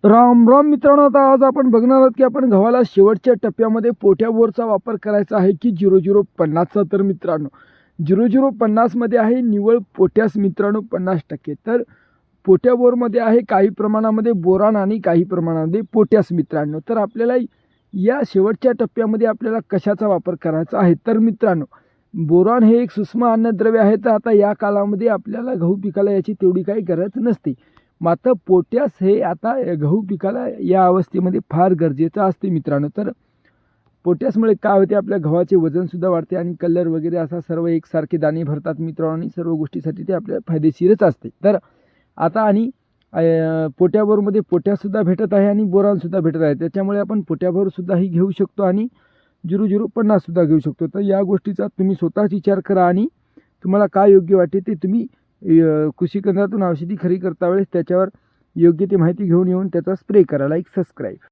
राम राम मित्रांनो, आता आज आपण बघणार आहोत की आपण गव्हाला शेवटच्या टप्प्यामध्ये पोट्या बोरचा वापर करायचा आहे की 0050चा. तर मित्रांनो 0050 मध्ये आहे निव्वळ पोटॅश मित्रांनो 50%. तर पोट्या बोरमध्ये आहे काही प्रमाणामध्ये बोरान आणि काही प्रमाणामध्ये पोटॅश मित्रांनो. तर आपल्याला या शेवटच्या टप्प्यामध्ये आपल्याला कशाचा वापर करायचा आहे. तर मित्रांनो बोरान हे एक सूक्ष्म अन्नद्रव्य आहे. तर आता या काळामध्ये आपल्याला गहू पिकाला याची तेवढी काही गरज नसते. मात्र पोटॅश हे आता गहू पिकाला या अवस्थेमध्ये फार गरजेचं असते मित्रांनो. तर पोटॅशमुळे काय होते, आपल्या गव्हाचे वजनसुद्धा वाढते आणि कलर वगैरे असा सर्व एकसारखे दाणे भरतात मित्रांनो आणि सर्व गोष्टीसाठी ते आपल्याला फायदेशीरच असते. तर आता आणि पोट्याबोरमध्ये पोटॅशसुद्धा भेटत आहे आणि बोरानसुद्धा भेटत आहे. त्याच्यामुळे आपण पोट्याबोरसुद्धाही घेऊ शकतो आणि 0050सुद्धा घेऊ शकतो. तर या गोष्टीचा तुम्ही स्वतःच विचार करा आणि तुम्हाला काय योग्य वाटते ते तुम्ही कृषी केंद्रातून औषधी खरेदी करता वेळेस त्याच्यावर योग्य ती माहिती घेऊन येऊन त्याचा स्प्रे करा. Like subscribe.